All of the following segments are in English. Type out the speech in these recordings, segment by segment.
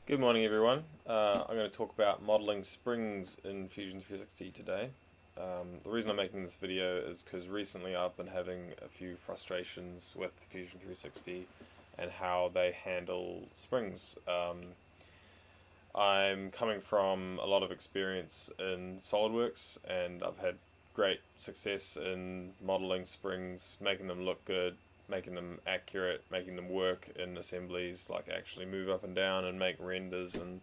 Good morning, everyone. I'm going to talk about modeling springs in Fusion 360 today. The reason I'm making this video is because recently I've been having a few frustrations with Fusion 360 and how they handle springs. I'm coming from a lot of experience in SolidWorks, and I've had great success in modeling springs, making them look good, making them accurate, making them work in assemblies, like actually move up and down and make renders and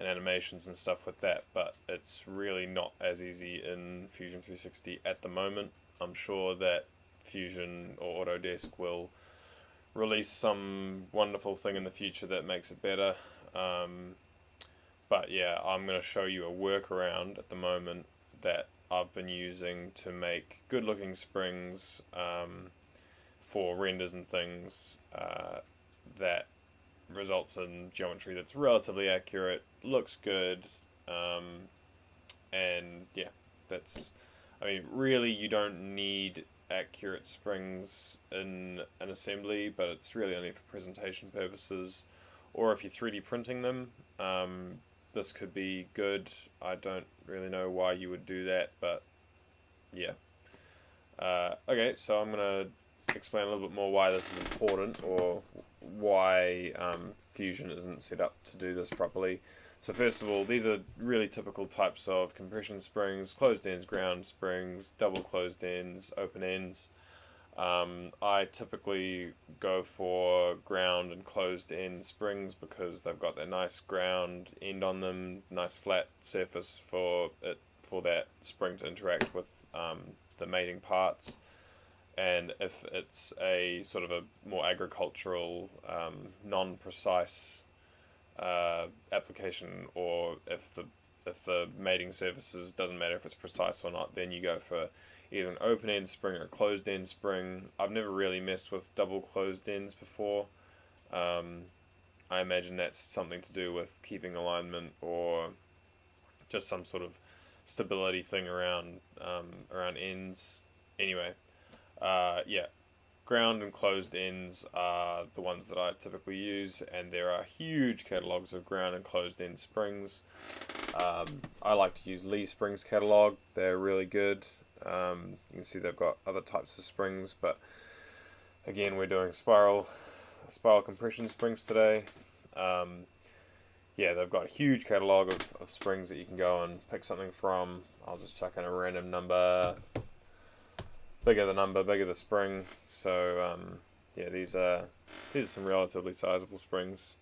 animations and stuff with that. But it's really not as easy in Fusion 360 at the moment. I'm sure that Fusion or Autodesk will release some wonderful thing in the future that makes it better. But yeah, I'm going to show you a workaround at the moment that I've been using to make good looking springs for renders and things that results in geometry that's relatively accurate, looks good, and yeah, I mean, really you don't need accurate springs in an assembly, but it's really only for presentation purposes, or if you're 3D printing them. This could be good. I don't really know why you would do that, but yeah. Okay, so I'm going to explain a little bit more why this is important, or why Fusion isn't set up to do this properly. So first of all, these are really typical types of compression springs: closed ends, ground springs, double closed ends, open ends. I typically go for ground and closed end springs because they've got that nice ground end on them, nice flat surface for that spring to interact with the mating parts. And if it's a sort of a more agricultural, non-precise application, or if the mating surfaces, doesn't matter if it's precise or not, then you go for either an open end spring or a closed end spring. I've never really messed with double closed ends before. I imagine that's something to do with keeping alignment, or just some sort of stability thing around ends. Anyway, yeah, ground and closed ends are the ones that I typically use, and there are huge catalogs of ground and closed end springs. I like to use Lee Springs catalog. They're really good. You can see they've got other types of springs, but again, we're doing spiral compression springs today. Yeah, they've got a huge catalog of springs that you can go and pick something from. I'll just chuck in a random number. Bigger the number, bigger the spring. So yeah, these are some relatively sizable springs.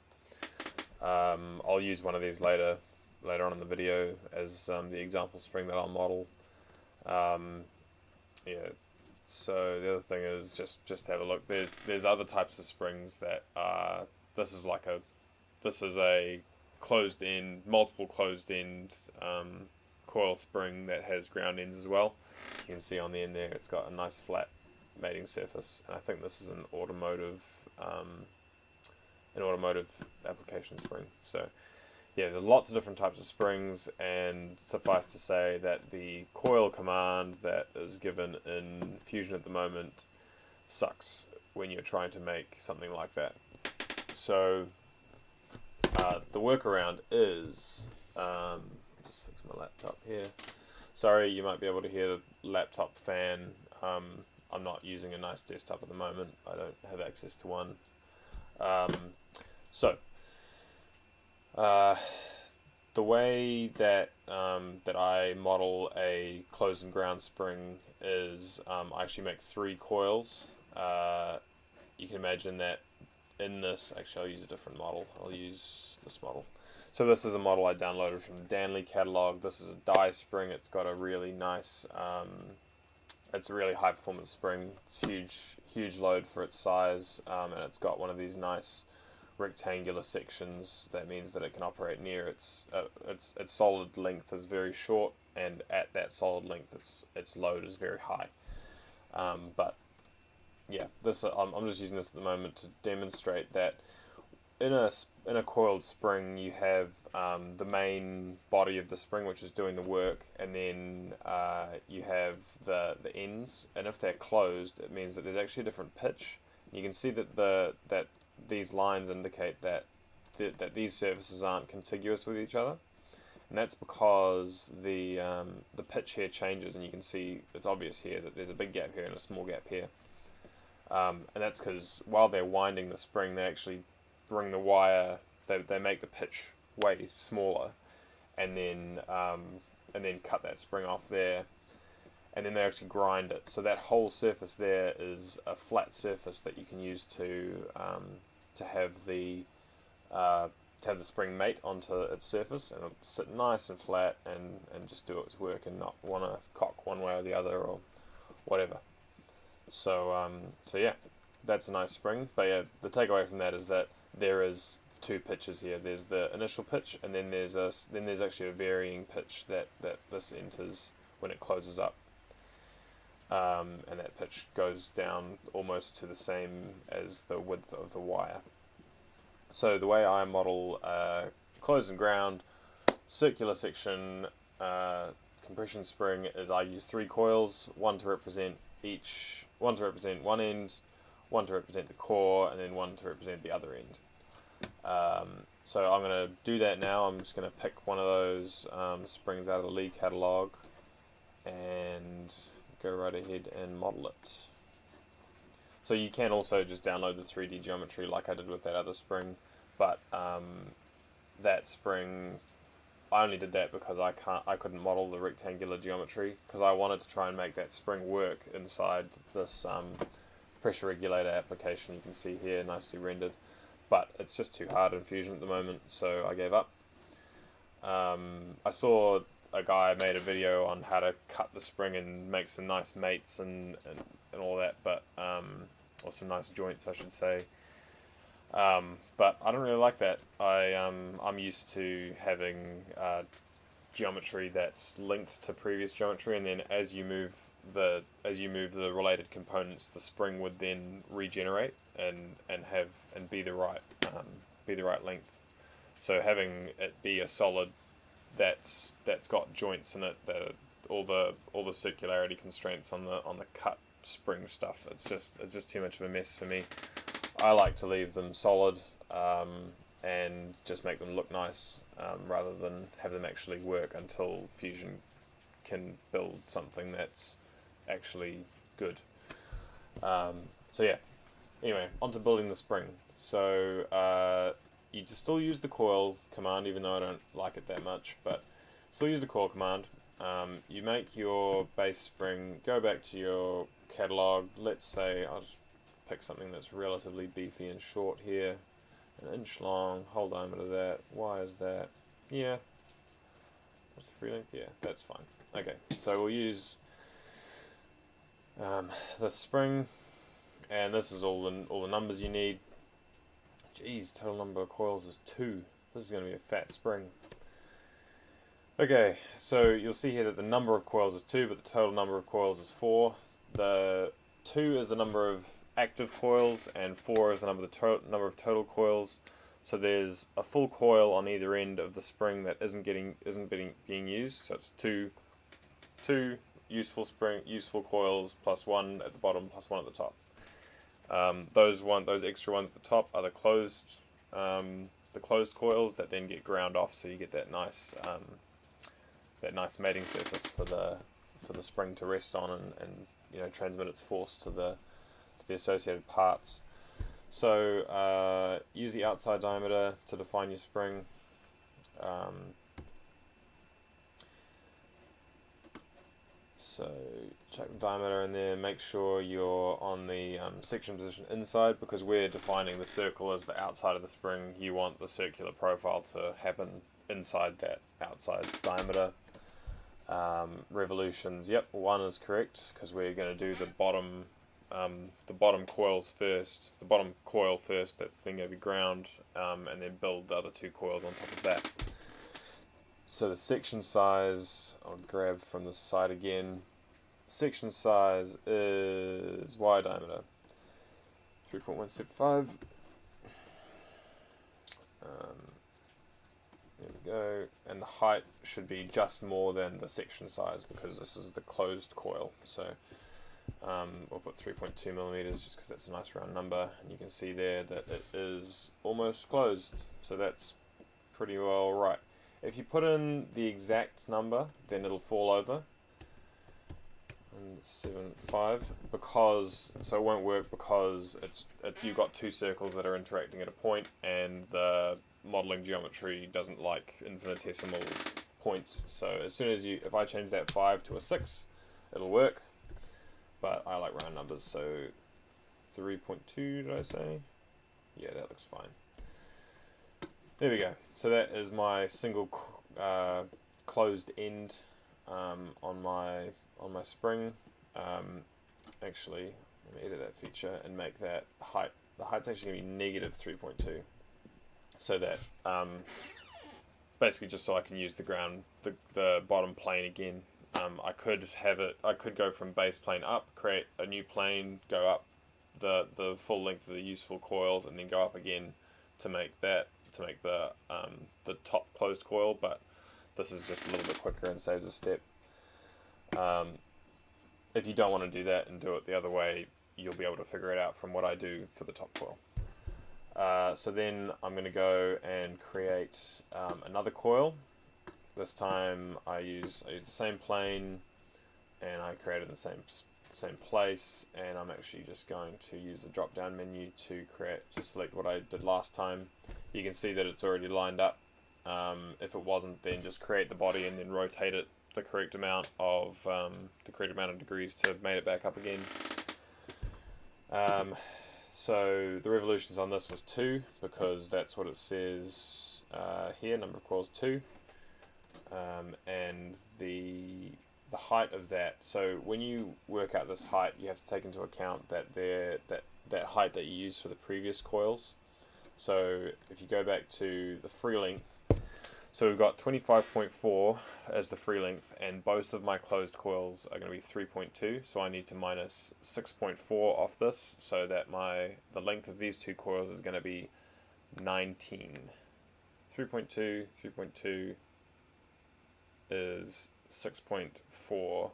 I'll use one of these later on in the video as the example spring that I'll model. Yeah. So the other thing is just have a look. There's other types of springs that are. This is a closed end, multiple closed end coil spring that has ground ends as well. You can see on the end there, it's got a nice flat mating surface, and I think this is an automotive application spring. So yeah, there's lots of different types of springs, and suffice to say that the coil command that is given in Fusion at the moment sucks when you're trying to make something like that. So the workaround is, just fix my laptop here. Sorry, you might be able to hear the laptop fan. I'm not using a nice desktop at the moment. I don't have access to one. So the way that I model a closed and ground spring is I actually make 3 coils. You can imagine that in this, actually I'll use a different model. I'll use this model. So this is a model I downloaded from the Danley catalog. This is a die spring. It's got a really nice, it's a really high performance spring. It's huge load for its size, and it's got one of these nice rectangular sections. That means that it can operate near its solid length is very short, and at that solid length its load is very high. But yeah, I'm just using this at the moment to demonstrate that in a coiled spring you have the main body of the spring, which is doing the work, and then you have the ends, and if they're closed, it means that there's actually a different pitch. You can see that these lines indicate that that these surfaces aren't contiguous with each other, and that's because the pitch here changes, and you can see it's obvious here that there's a big gap here and a small gap here, and that's because while they're winding the spring, they actually bring the wire, they make the pitch way smaller, and then cut that spring off there, and then they actually grind it. So that whole surface there is a flat surface that you can use to have the spring mate onto its surface, and it'll sit nice and flat and just do its work and not want to cock one way or the other or whatever. So yeah, that's a nice spring. But yeah, the takeaway from that is that there is two pitches here. There's the initial pitch, and then there's actually a varying pitch that this enters when it closes up, and that pitch goes down almost to the same as the width of the wire. So the way I model closed and ground circular section compression spring is I use 3 coils, one to represent one end, one to represent the core, and then one to represent the other end. So I'm going to do that now. I'm just going to pick one of those springs out of the Lee catalog and go right ahead and model it. So you can also just download the 3D geometry like I did with that other spring, but that spring, I only did that because I couldn't model the rectangular geometry, because I wanted to try and make that spring work inside this pressure regulator application you can see here, nicely rendered. But it's just too hard in Fusion at the moment, so I gave up. I saw a guy made a video on how to cut the spring and make some nice mates and all that, but or some nice joints, I should say. But I don't really like that. I'm used to having geometry that's linked to previous geometry, and then as you move the related components, the spring would then regenerate and be the right length. So having it be a solid that's got joints in it, that all the circularity constraints on the cut spring stuff, it's just too much of a mess for me. I like to leave them solid and just make them look nice, rather than have them actually work until Fusion can build something that's actually good. So yeah, anyway, on to building the spring. So you just still use the coil command, even though I don't like it that much, but still use the coil command. You make your base spring, go back to your catalog. Let's say I'll just pick something that's relatively beefy and short here, 1 inch long, whole diameter of that. Why is that? Yeah. What's the free length? Yeah, that's fine. Okay, so we'll use the spring, and this is all the numbers you need. Jeez, total number of coils is 2. This is going to be a fat spring. Okay, so you'll see here that the number of coils is 2, but the total number of coils is 4. The 2 is the number of active coils, and 4 is the number of total coils. So there's a full coil on either end of the spring that isn't being used. So it's two useful coils plus 1 at the bottom plus 1 at the top. Those extra ones at the top are the closed coils that then get ground off, so you get that nice mating surface for the spring to rest on and transmit its force to the associated parts. So use the outside diameter to define your spring. So check the diameter and then make sure you're on the section position inside, because we're defining the circle as the outside of the spring. You want the circular profile to happen inside that outside diameter. Revolutions, yep, 1 is correct, because we're going to do the bottom coils first. The bottom coil first, that's then going to be ground, and then build the other 2 coils on top of that. So the section size, I'll grab from the side again. Section size is wire diameter 3.175. There we go. And the height should be just more than the section size, because this is the closed coil. So We'll put 3.2 millimeters just because that's a nice round number, and you can see there that it is almost closed, so that's pretty well right. If you put in the exact number, then it'll fall over, and 7.5, because so it won't work because you've got two circles that are interacting at a point, and the modeling geometry doesn't like infinitesimal points. So as soon as if I change that 5 to a 6, it'll work. But I like round numbers, so 3.2 did I say? Yeah, that looks fine. There we go. So that is my single closed end on my spring. Actually, let me edit that feature and make that height. The height's actually going to be negative 3.2. So that basically just so I can use the bottom plane again. I could go from base plane up, create a new plane, go up the full length of the useful coils, and then go up again to make the top closed coil. But this is just a little bit quicker and saves a step. If you don't want to do that and do it the other way, you'll be able to figure it out from what I do for the top coil. So then I'm going to go and create another coil. This time I use the same plane, and I created the same place, and I'm actually just going to use the drop down menu to select what I did last time. You can see that it's already lined up. If it wasn't, then just create the body and then rotate it the correct amount of degrees to make it back up again. So the revolutions on this was 2, because that's what it says here, number of coils 2. And the height of that, so when you work out this height, you have to take into account that that height that you used for the previous coils. So if you go back to the free length, so we've got 25.4 as the free length, and both of my closed coils are going to be 3.2, so I need to minus 6.4 off this, so that the length of these two coils is going to be 19. 3.2 is 6.4.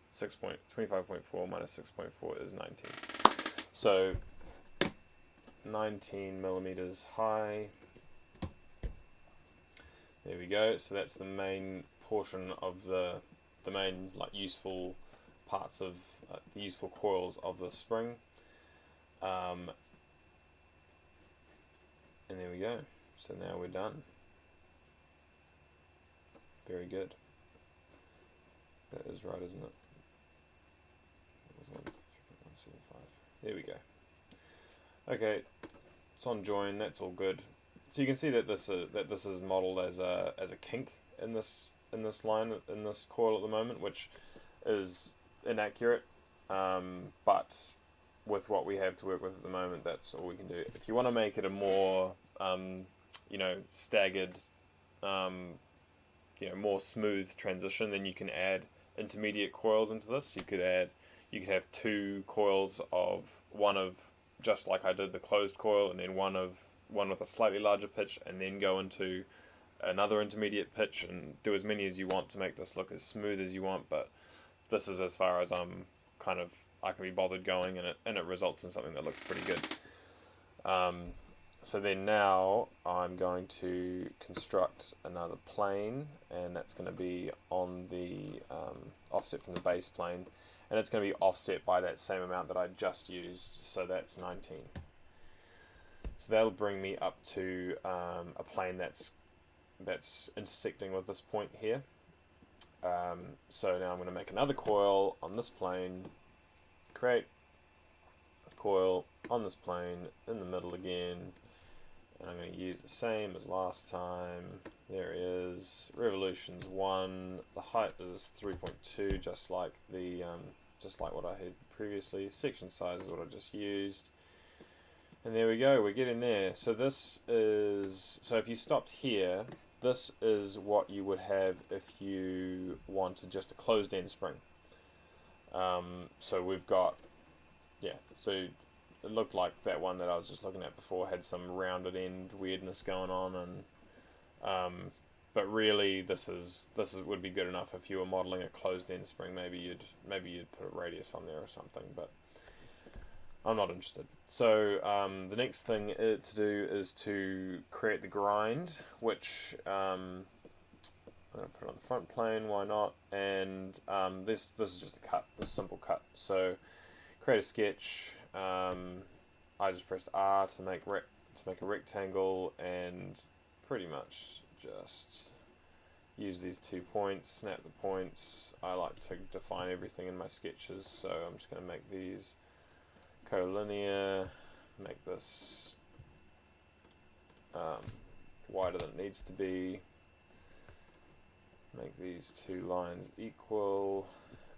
25.4 minus 6.4 is 19. So 19 millimeters high. There we go. So that's the main portion of the main useful parts of the useful coils of the spring. And there we go. So now we're done. Very good. That is right, isn't it? That was 1.175. There we go. Okay, it's on join. That's all good. So you can see that this is modeled as a kink in this line in this coil at the moment, which is inaccurate. But with what we have to work with at the moment, that's all we can do. If you want to make it a more staggered, more smooth transition, then you can add intermediate coils into this. You could have 2 coils of just like I did the closed coil, and then one with a slightly larger pitch, and then go into another intermediate pitch, and do as many as you want to make this look as smooth as you want. But this is as far as I can be bothered going, and it results in something that looks pretty good. So then now I'm going to construct another plane, and that's going to be on the offset from the base plane, and it's going to be offset by that same amount that I just used, so that's 19. So that'll bring me up to a plane that's intersecting with this point here. So now I'm going to make another coil on this plane, create a coil on this plane in the middle again, and I'm going to use the same as last time. There it is. Revolutions 1. The height is 3.2, just like what I had previously. Section size is what I just used. And there we go. We're getting there. So if you stopped here, this is what you would have if you wanted just a closed end spring. So we've got, so it looked like that one that I was just looking at before had some rounded end weirdness going on, and but really this would be good enough if you were modeling a closed end spring. Maybe you'd put a radius on there or something, but I'm not interested. So the next thing to do is to create the grind, which I'm going to put it on the front plane, why not? And this is just a cut, this simple cut. So create a sketch. I just pressed R to make a rectangle, and pretty much just use these 2 points, snap the points. I like to define everything in my sketches, so I'm just going to make these collinear, make this wider than it needs to be, make these 2 lines equal,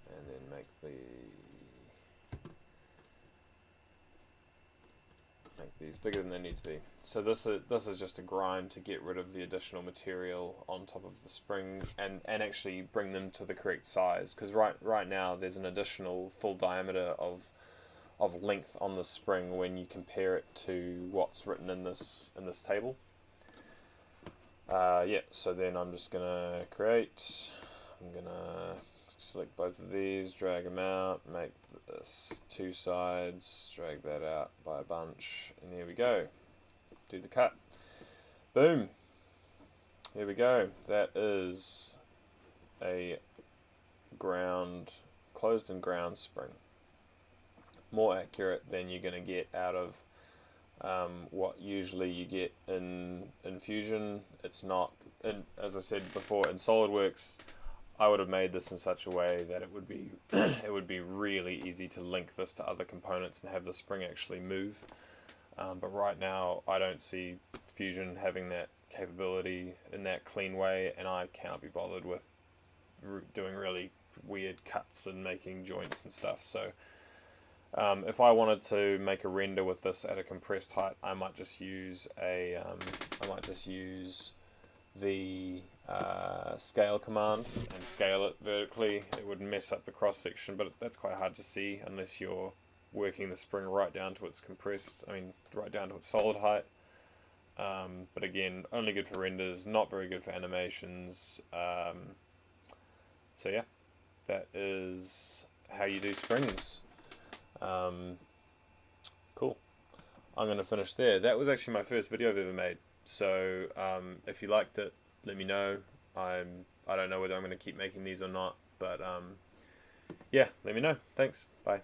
and then make these bigger than they need to be. So this is just a grind to get rid of the additional material on top of the spring and actually bring them to the correct size, because right now there's an additional full diameter of length on the spring when you compare it to what's written in this table. Yeah, so then I'm just gonna I'm gonna select both of these, drag them out, make this 2 sides, drag that out by a bunch, and here we go. Do the cut. Boom. Here we go. That is a closed and ground spring. More accurate than you're going to get out of what usually you get in Fusion. It's not, and as I said before, in SolidWorks I would have made this in such a way that it would be it would be really easy to link this to other components and have the spring actually move. But right now I don't see Fusion having that capability in that clean way, and I cannot be bothered with doing really weird cuts and making joints and stuff. So if I wanted to make a render with this at a compressed height, I might just use the scale command and scale it vertically. It would mess up the cross section, but that's quite hard to see unless you're working the spring right down to its right down to its solid height. But again, only good for renders, not very good for animations. So yeah, that is how you do springs. Cool. I'm going to finish there. That was actually my first video I've ever made. So if you liked it, let me know. I don't know whether I'm going to keep making these or not, but yeah, let me know. Thanks. Bye.